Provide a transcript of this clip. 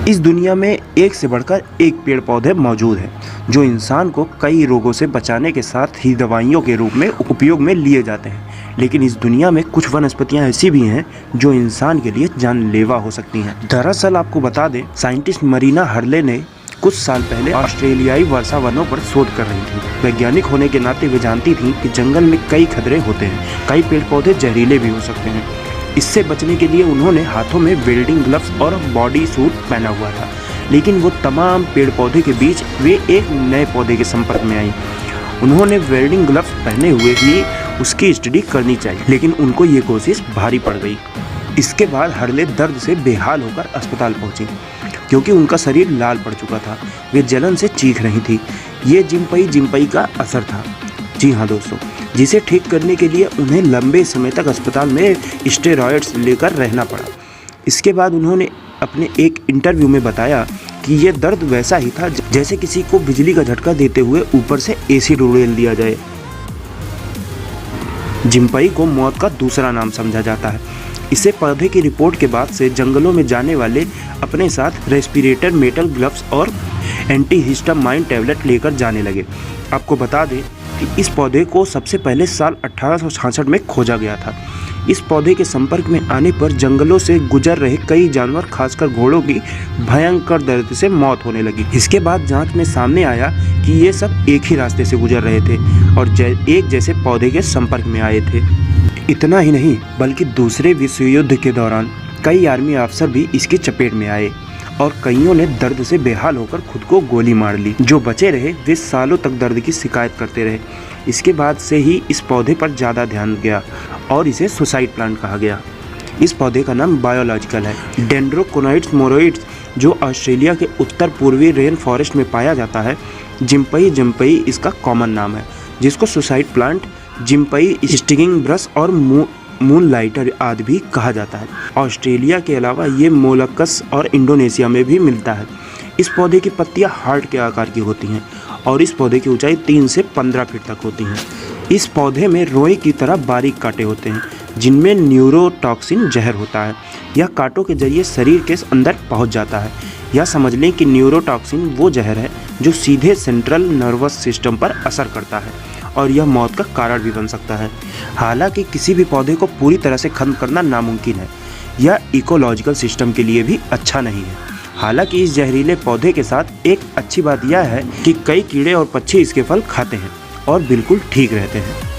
इस दुनिया में एक से बढ़कर एक पेड़ पौधे मौजूद हैं जो इंसान को कई रोगों से बचाने के साथ ही दवाइयों के रूप में उपयोग में लिए जाते हैं। लेकिन इस दुनिया में कुछ वनस्पतियां ऐसी भी हैं जो इंसान के लिए जानलेवा हो सकती हैं। दरअसल आपको बता दें, साइंटिस्ट मरीना हर्ले ने कुछ साल पहले ऑस्ट्रेलियाई वर्षा वनों पर शोध कर रही थी। वैज्ञानिक होने के नाते वे जानती थी कि जंगल में कई खतरे होते हैं, कई पेड़ पौधे जहरीले भी हो सकते हैं। इससे बचने के लिए उन्होंने हाथों में वेल्डिंग ग्लव्स और बॉडी सूट पहना हुआ था। लेकिन वो तमाम पेड़ पौधे के बीच वे एक नए पौधे के संपर्क में आई। उन्होंने वेल्डिंग ग्लव्स पहने हुए ही उसकी स्टडी करनी चाहिए, लेकिन उनको ये कोशिश भारी पड़ गई। इसके बाद हर्ले दर्द से बेहाल होकर अस्पताल पहुंची क्योंकि उनका शरीर लाल पड़ चुका था। वे जलन से चीख रही थी। ये जिम्पई का असर था। जी हाँ दोस्तों, जिसे ठीक करने के लिए उन्हें लंबे समय तक अस्पताल में स्टेरॉयड्स लेकर रहना पड़ा। इसके बाद उन्होंने अपने एक इंटरव्यू में बताया कि ये दर्द वैसा ही था जैसे किसी को बिजली का झटका देते हुए ऊपर से एसिड उड़ेल दिया जाए। जिम्पई को मौत का दूसरा नाम समझा जाता है। इसे पौधे की रिपोर्ट के बाद से जंगलों में जाने वाले अपने साथ रेस्पिरेटर, मेटल ग्लव्स और एंटीहिस्टामाइन टैबलेट लेकर जाने लगे। आपको बता दें कि इस पौधे को सबसे पहले साल 1866 में खोजा गया था। इस पौधे के संपर्क में आने पर जंगलों से गुजर रहे कई जानवर, खासकर घोड़ों की भयंकर दर्द से मौत होने लगी। इसके बाद जांच में सामने आया कि ये सब एक ही रास्ते से गुजर रहे थे और एक जैसे पौधे के संपर्क में आए थे। इतना ही नहीं, बल्कि दूसरे विश्व युद्ध के दौरान कई आर्मी अफसर भी इसकी चपेट में आए और कईयों ने दर्द से बेहाल होकर खुद को गोली मार ली। जो बचे रहे वे सालों तक दर्द की शिकायत करते रहे। इसके बाद से ही इस पौधे पर ज़्यादा ध्यान गया और इसे सुसाइड प्लांट कहा गया। इस पौधे का नाम बायोलॉजिकल है। डेंड्रोकोनाइट्स मोरोइड्स, जो ऑस्ट्रेलिया के उत्तर पूर्वी रेन फॉरेस्ट में पाया जाता है। जिम्पई इसका कॉमन नाम है, जिसको सुसाइड प्लांट, जिम्पई स्टिंगिंग ब्रश और मूनलाइटर आदि भी कहा जाता है। ऑस्ट्रेलिया के अलावा ये मोलक्कस और इंडोनेशिया में भी मिलता है। इस पौधे की पत्तियां हार्ट के आकार की होती हैं और इस पौधे की ऊंचाई 3 से 15 फीट तक होती हैं। इस पौधे में रोई की तरह बारीक कांटे होते हैं जिनमें न्यूरोटॉक्सिन जहर होता है। यह कांटों के जरिए शरीर के अंदर पहुंच जाता है। यह समझ लें कि न्यूरोटॉक्सिन वो जहर है जो सीधे सेंट्रल नर्वस सिस्टम पर असर करता है और यह मौत का कारण भी बन सकता है। हालांकि किसी भी पौधे को पूरी तरह से खत्म करना नामुमकिन है। यह इकोलॉजिकल सिस्टम के लिए भी अच्छा नहीं है। हालांकि इस जहरीले पौधे के साथ एक अच्छी बात यह है कि कई कीड़े और पक्षी इसके फल खाते हैं और बिल्कुल ठीक रहते हैं।